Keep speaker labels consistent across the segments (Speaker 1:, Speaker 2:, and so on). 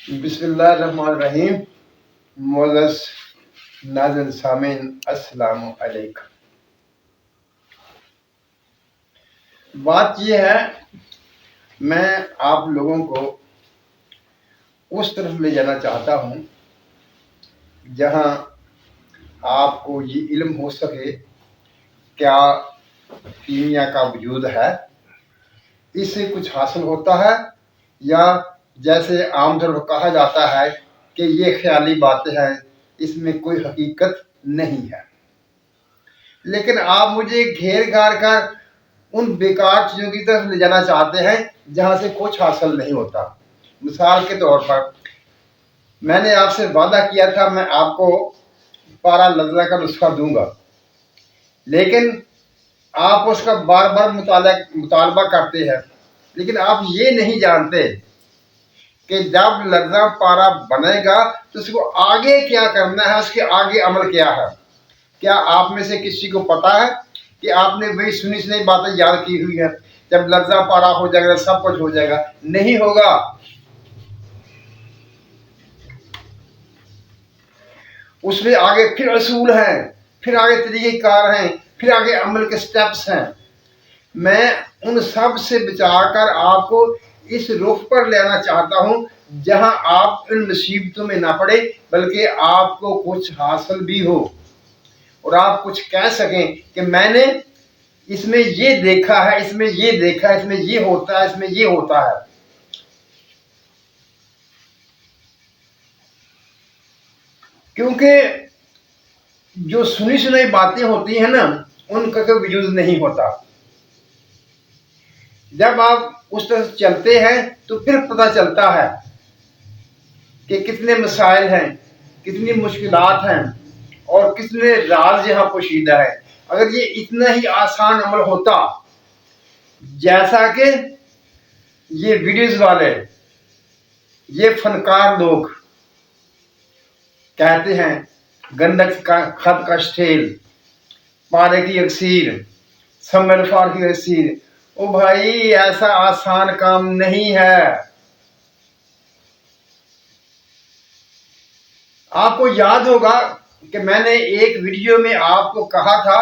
Speaker 1: बिस्मिल्लाहिर्रहमानिर्रहीम। मोअज़्ज़ज़ नाज़िरीन सामीन, अस्सलामु अलैकुम। बात यह है, मैं आप लोगों को उस तरफ ले जाना चाहता हूँ जहाँ आपको ये इल्म हो सके क्या कीमिया का वजूद है, इससे कुछ हासिल होता है, या जैसे आमतौर पर कहा जाता है कि ये ख्याली बातें हैं, इसमें कोई हकीकत नहीं है। लेकिन आप मुझे घेर घार कर उन बेकार चीज़ों की तरफ ले जाना चाहते हैं जहाँ से कुछ हासिल नहीं होता। मिसाल के तौर पर मैंने आपसे वादा किया था मैं आपको पारा लज्जा का नुस्खा दूंगा, लेकिन आप उसका बार बार मुतालबा करते हैं, लेकिन आप ये नहीं जानते कि जब लज्जा पारा बनेगा तो उसको आगे क्या करना है, उसके आगे अमल क्या है। क्या आप में से किसी को पता है कि आपने वही सुनी सुनी बातें याद की हुई है, जब लफ्जा पारा हो जाएगा सब कुछ हो जाएगा? नहीं होगा। उसमें आगे फिर असूल हैं, फिर आगे तरीक़ेकार हैं, फिर आगे अमल के स्टेप्स हैं। मैं उन सब से बचाकर आपको इस रुख पर लेना चाहता हूँ जहाँ आप इन मुसीबतों में ना पड़े, बल्कि आपको कुछ हासिल भी हो और आप कुछ कह सकें कि मैंने इसमें ये देखा है, इसमें ये देखा है, इसमें ये होता है, इसमें ये होता है। क्योंकि जो सुनी सुनाई बातें होती हैं ना, उनका कोई वजूद नहीं होता। जब आप उस तरह चलते हैं तो फिर पता चलता है कि कितने मसाइल हैं, कितनी मुश्किलात हैं और कितने राज यहाँ पोशीदा है। अगर ये इतना ही आसान अमल होता जैसा कि ये वीडियोस वाले, ये फनकार लोग कहते हैं, गंडक का खत का स्टेल, पारे की अक्सीर, समरफार की अक्सीर, ओ भाई ऐसा आसान काम नहीं है। आपको याद होगा कि मैंने एक वीडियो में आपको कहा था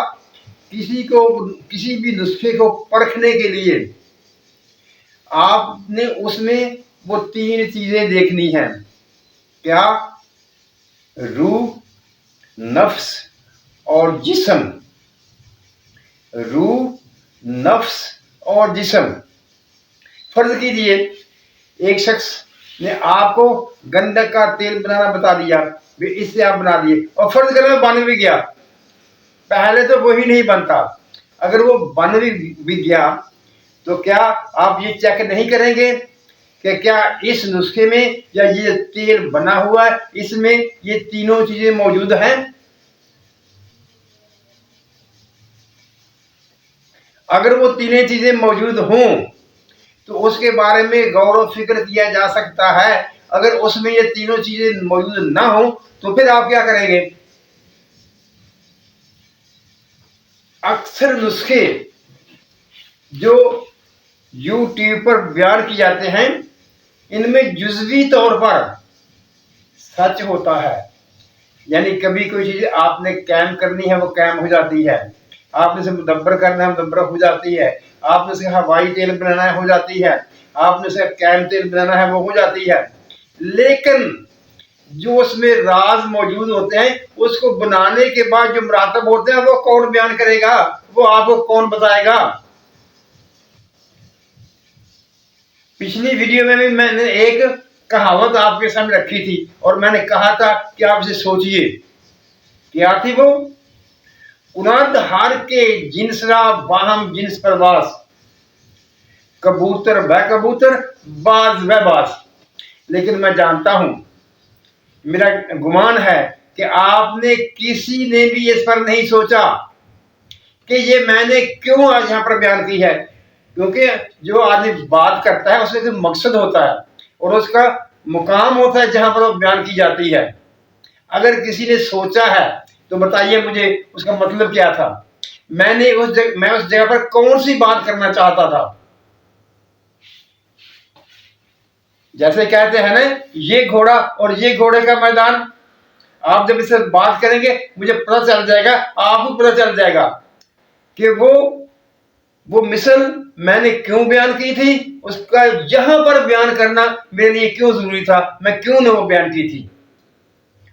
Speaker 1: किसी भी नुस्खे को परखने के लिए आपने उसमें वो 3 चीजें देखनी हैं। क्या? रूह, नफ्स और जिस्म। रूह, नफ्स और जिस्म। फर्ज कीजिए एक शख्स ने आपको गंडक का तेल बनाना बता दिया, इससे आप बना दिए, और फर्ज करें बन भी गया। पहले तो वही नहीं बनता, अगर वो बन भी गया तो क्या आप ये चेक नहीं करेंगे कि क्या इस नुस्खे में या ये तेल बना हुआ है, इसमें ये तीनों चीजें मौजूद हैं? अगर वो तीनों चीजें मौजूद हों तो उसके बारे में गौर व फिक्र किया जा सकता है। अगर उसमें ये तीनों चीजें मौजूद ना हो तो फिर आप क्या करेंगे? अक्सर नुस्खे जो यूट्यूब पर बयान किए जाते हैं, इनमें जुज़वी तौर पर सच होता है। यानी कभी कोई चीज आपने कैम करनी है वो कैम हो जाती है, आपने से मुदब्बर करना है मुदब्बर हो जाती है, आपने से हवाई तेल बनाना है हो जाती है, आपने से कैम तेल बनाना है वो हो जाती है। लेकिन जो उसमें राज मौजूद होते हैं उसको बनाने के बाद जो मुरातब होते हैं वो कौन बयान करेगा, वो आपको कौन बताएगा? पिछली वीडियो में भी मैंने एक कहावत आपके सामने रखी थी और मैंने कहा था कि आप इसे सोचिए। क्या थी वो? उनद हार के जिनसरा बाहम जिन्स परवास, कबूतर व कबूतर, बाज व बाज। लेकिन मैं जानता हूं, मेरा गुमान है कि आपने किसी ने भी इस पर नहीं सोचा कि ये मैंने क्यों आज यहां पर बयान की है। क्योंकि जो आदमी बात करता है उसका एक मकसद होता है और उसका मुकाम होता है जहां पर वो बयान की जाती है। अगर किसी ने सोचा है तो बताइए मुझे उसका मतलब क्या था। मैं उस जगह पर कौन सी बात करना चाहता था? जैसे कहते हैं ना, ये घोड़ा और ये घोड़े का मैदान। आप जब इससे बात करेंगे मुझे पता चल जाएगा, आपको पता चल जाएगा कि वो मिसल मैंने क्यों बयान की थी, उसका यहां पर बयान करना मेरे लिए क्यों जरूरी था, मैं क्यों ने वो बयान की थी,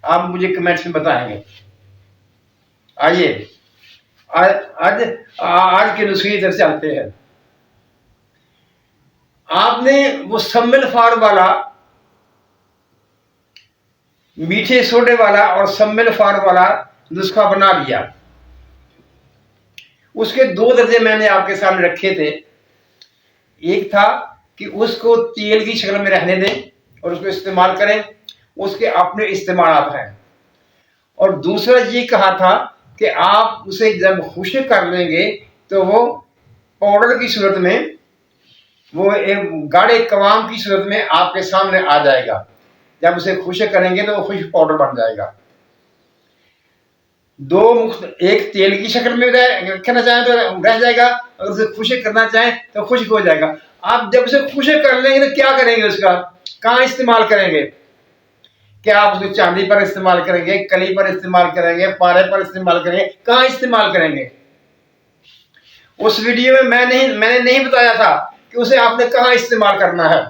Speaker 1: आप मुझे कमेंट्स में बताएंगे। आइए आज आज के नुस्खे इधर चलते हैं। आपने वो सम्मिल फार वाला, मीठे सोडे वाला और सम्मिल फार वाला नुस्खा बना लिया। उसके 2 दर्जे मैंने आपके सामने रखे थे। एक था कि उसको तेल की शक्ल में रहने दें और उसको इस्तेमाल करें, उसके अपने इस्तेमाल हैं। और दूसरा ये कहा था कि आप उसे जब खुश्क कर लेंगे तो वो पाउडर की सूरत में, वो एक गाढ़े कवाम की सूरत में आपके सामने आ जाएगा। जब उसे खुश्क करेंगे तो वो खुश्क पाउडर बन जाएगा। एक तेल की शक्ल में रखना चाहें तो रह जाएगा, अगर उसे खुश्क करना चाहें तो खुश्क हो जाएगा। आप जब उसे खुश्क कर लेंगे तो क्या करेंगे, उसका कहाँ इस्तेमाल करेंगे? क्या आप उसको चांदी पर इस्तेमाल करेंगे, कली पर इस्तेमाल करेंगे, पारे पर इस्तेमाल करेंगे, कहाँ इस्तेमाल करेंगे? उस वीडियो में मैंने नहीं बताया था कि उसे आपने कहाँ इस्तेमाल करना है।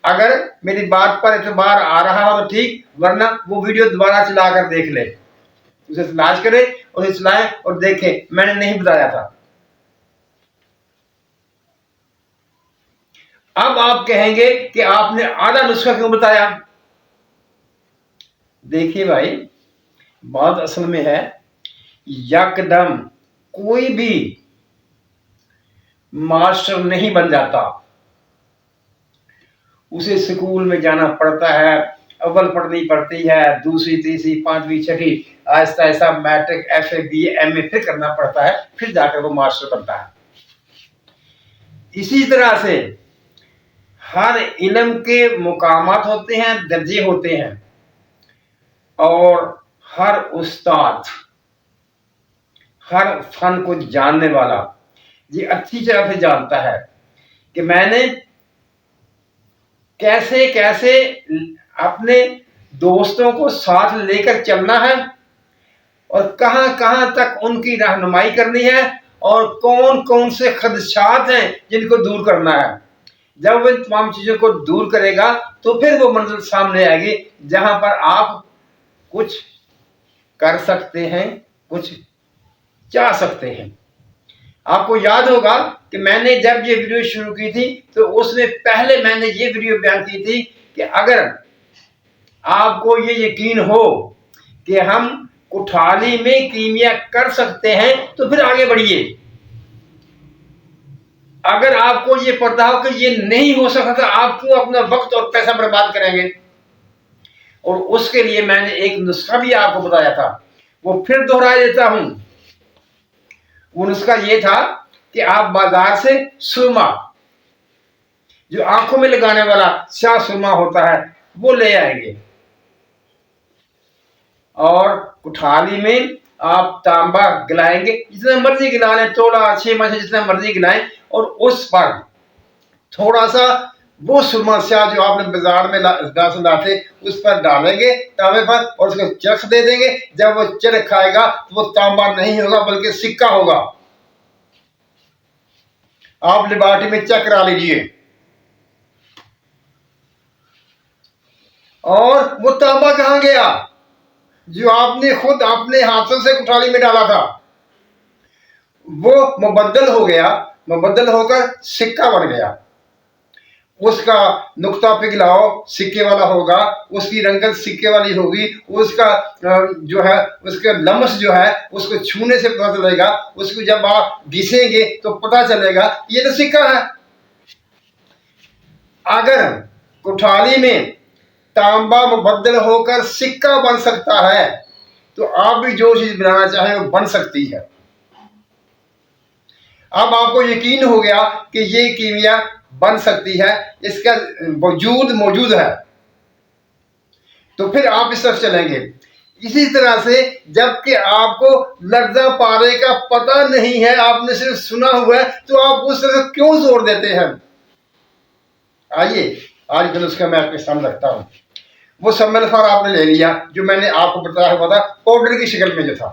Speaker 1: अगर मेरी बात पर एतबार आ रहा हो तो ठीक, वरना वो वीडियो दोबारा चलाकर देख ले, उसे तलाश करें, उसे चलाएं और देखें, मैंने नहीं बताया था। अब आप कहेंगे कि आपने आधा नुस्खा क्यों बताया? देखिए भाई, बात असल में है, यकदम कोई भी मास्टर नहीं बन जाता। उसे स्कूल में जाना पड़ता है, अव्वल पढ़नी पड़ती है, दूसरी तीसरी पांचवी छठी, Aahista Aahista matric, FA BA MA फिर करना पड़ता है, फिर जाकर वो मास्टर बनता है। इसी तरह से हर इल्म के मुकामात होते हैं, दर्जे होते हैं, और हर उस्ताद, हर फन को जानने वाला ये अच्छी तरह से जानता है कि मैंने कैसे कैसे अपने दोस्तों को साथ लेकर चलना है और कहां कहां तक उनकी रहनुमाई करनी है और कौन कौन से खदशात हैं जिनको दूर करना है। जब वो इन तमाम चीजों को दूर करेगा तो फिर वो मंजिल सामने आएगी जहां पर आप कुछ कर सकते हैं, कुछ चाह सकते हैं। आपको याद होगा कि मैंने जब ये वीडियो शुरू की थी तो उसमें पहले मैंने ये वीडियो बयान की थी कि अगर आपको ये यकीन हो कि हम कुठाली में कीमिया कर सकते हैं तो फिर आगे बढ़िए। अगर आपको ये पता हो कि ये नहीं हो सकता तो आप क्यों अपना वक्त और पैसा बर्बाद करेंगे? और उसके लिए मैंने एक नुस्खा भी आपको बताया था, वो फिर दोहरा देता हूं। वो नुस्खा ये था कि आप बाजार से सुरमा, जो आंखों में लगाने वाला स्याह सुरमा होता है, वो ले आएंगे और कुठाली में आप तांबा गिलाएंगे, जितना मर्जी गिला लें, तोला 6 मासे जितना मर्जी गिलाएं, और उस पर थोड़ा सा वो सुरमा स्याह जो आपने बाजार में लाते उस पर डालेंगे तांबे पर, और उसको चरख दे देंगे। जब वो चरख खाएगा तो वो तांबा नहीं होगा बल्कि सिक्का होगा। आप लेबोरेटरी में चेक करा लीजिए। और वो तांबा कहां गया जो आपने खुद अपने हाथों से कुठाली में डाला था? वो मुबद्दल हो गया, मुबद्दल होकर सिक्का बन गया। उसका नुक्ता पिघलाओ सिक्के वाला होगा, उसकी रंगत सिक्के वाली होगी, उसका जो है उसका लम्स जो है उसको छूने से पता चलेगा, उसको जब आप घिसेंगे तो पता चलेगा ये तो सिक्का है। अगर कुठाली में तांबा मुबद्दल होकर सिक्का बन सकता है तो आप भी जो चीज बनाना चाहें वो बन सकती है। अब आपको यकीन हो गया कि ये कीमिया बन सकती है, इसका वजूद मौजूद है, तो फिर आप इस तरफ चलेंगे। इसी तरह से जबकि आपको लर्जा पारे का पता नहीं है, आपने सिर्फ सुना हुआ है, तो आप उस तरफ क्यों जोर देते हैं? आइए आज का नुस्खा मैं आपके सामने रखता हूँ। वो समनफार आपने ले लिया जो मैंने आपको बताया हुआ था, पाउडर की शक्ल में जो था,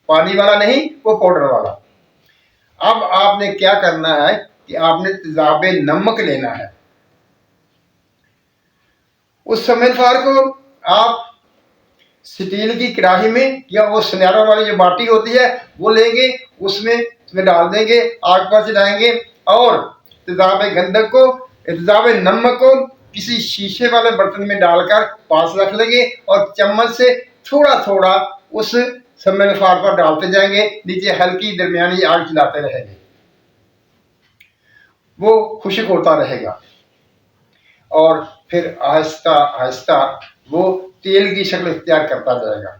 Speaker 1: पानी वाला नहीं, वो पाउडर वाला। अब आपने क्या करना है कि आपने तेजाबे नमक लेना है। उस समनफार को आप स्टील की कढ़ाई में या वो सुनहरा वाली जो बाटी होती है वो लेंगे, उसमें डाल देंगे, आग पर चलाएंगे और तेजाब गंधक को, तेजाब नमक को किसी शीशे वाले बर्तन में डालकर पास रख लेंगे और चम्मच से थोड़ा थोड़ा उस समनफार पर डालते जाएंगे, नीचे हल्की दरमियानी आग चलाते रहेंगे, वो खुश्क होता रहेगा और फिर आहिस्ता आहिस्ता वो तेल की शक्ल इख्तियार करता जाएगा।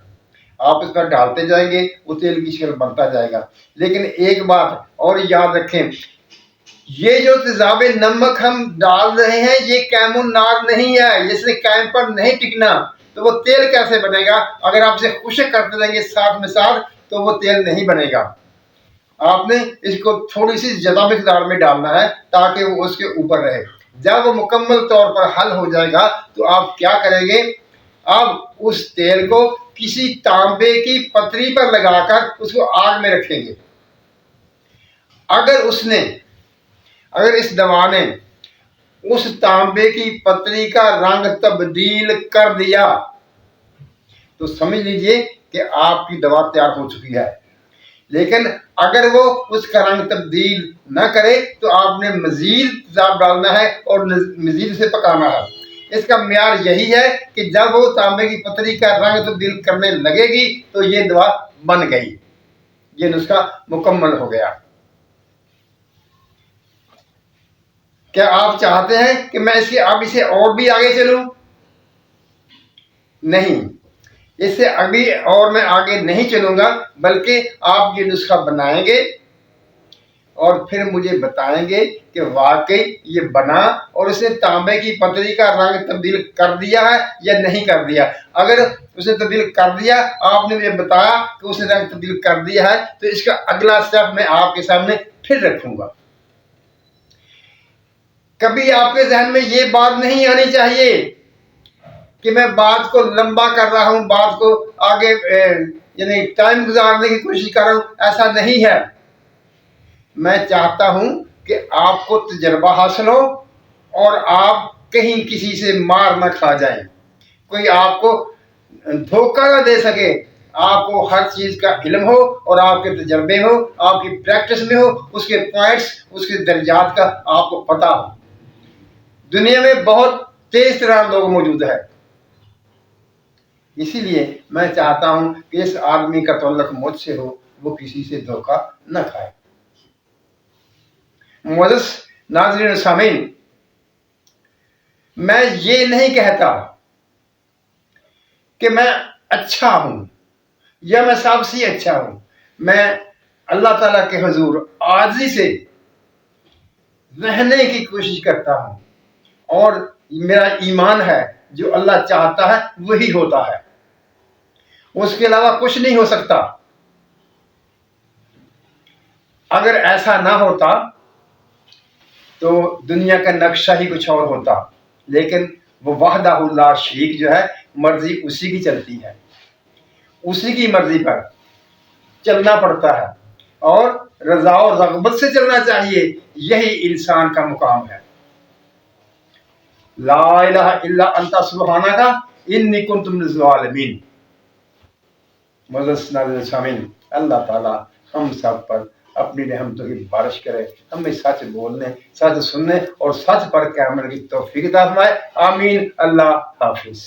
Speaker 1: आप इस पर डालते जाएंगे, वो तेल की शक्ल बनता जाएगा। लेकिन एक बात और याद रखें, ये जो तेजाब नमक हम डाल रहे हैं ये कैमुन नार नहीं है, इसने कैम पर नहीं टिकना। तो वो तेल कैसे बनेगा? अगर आप इसे खुश्क करते रहेंगे साथ में साथ तो वो तेल नहीं बनेगा। आपने इसको थोड़ी सी ज्यादा मिकदार में डालना है ताकि वो उसके ऊपर रहे। जब वो मुकम्मल तौर पर हल हो जाएगा तो आप क्या करेंगे, अब उस तेल को किसी तांबे की पतरी पर लगाकर उसको आग में रखेंगे। अगर इस दवा ने उस तांबे की पतरी का रंग तब्दील कर दिया तो समझ लीजिए कि आपकी दवा तैयार हो चुकी है। लेकिन अगर वो उसका रंग तब्दील न करे तो आपने मजीद तेजाब डालना है और मजीद से पकाना है। इसका म्यार यही है कि जब वो तांबे की पतरी का रंग तब्दील करने लगेगी तो ये दवा बन गई, ये नुस्खा मुकम्मल हो गया। क्या आप चाहते हैं कि मैं इसे और भी आगे चलूं? नहीं, इससे अभी और मैं आगे नहीं चलूंगा, बल्कि आप ये नुस्खा बनाएंगे और फिर मुझे बताएंगे कि वाकई ये बना और उसने तांबे की पतरी का रंग तब्दील कर दिया है या नहीं कर दिया। अगर उसने तब्दील कर दिया, आपने मुझे बताया कि उसने रंग तब्दील कर दिया है, तो इसका अगला स्टेप मैं आपके सामने फिर रखूंगा। कभी आपके जहन में ये बात नहीं आनी चाहिए कि मैं बात को लंबा कर रहा हूं, बात को आगे यानी टाइम गुजारने की कोशिश कर रहा हूं, ऐसा नहीं है। मैं चाहता हूं कि आपको तजर्बा हासिल हो और आप कहीं किसी से मार ना खा जाएं, कोई आपको धोखा ना दे सके। आपको हर चीज का इल्म हो और आपके तजर्बे हो, आपकी प्रैक्टिस में हो, उसके पॉइंट्स, उसके दर्जात का आपको पता हो। दुनिया में बहुत तेज तरह लोग मौजूद है, इसीलिए मैं चाहता हूं कि इस आदमी का तल्लुक मुझसे हो, वो किसी से धोखा न खाए। मुअज़्ज़ज़ नाज़रीन सामीन, मैं ये नहीं कहता कि मैं अच्छा हूं या मैं सबसे अच्छा हूं। मैं अल्लाह ताला के हुजूर आजिज़ी से रहने की कोशिश करता हूं और मेरा ईमान है जो अल्लाह चाहता है वही होता है, उसके अलावा कुछ नहीं हो सकता। अगर ऐसा ना होता तो दुनिया का नक्शा ही कुछ और होता, लेकिन वो वहदहु ला शरीक जो है, मर्जी उसी की चलती है, उसी की मर्जी पर चलना पड़ता है और रज़ा और रग़बत से चलना चाहिए। यही इंसान का मुकाम है। ला इलाहा इल्ला अंता सुब्हानका इन्नी कुन्तु मिनज़ ज़ालिमीन। मुअज़्ज़ज़ नाज़रीन सामीन, अल्लाह ताला हम सब पर अपनी रहमतों की बारिश करे, हमें सच बोलने, सच सुनने और सच पर कायम रहने की तौफीक अता फरमाए। आमीन। अल्लाह हाफिज।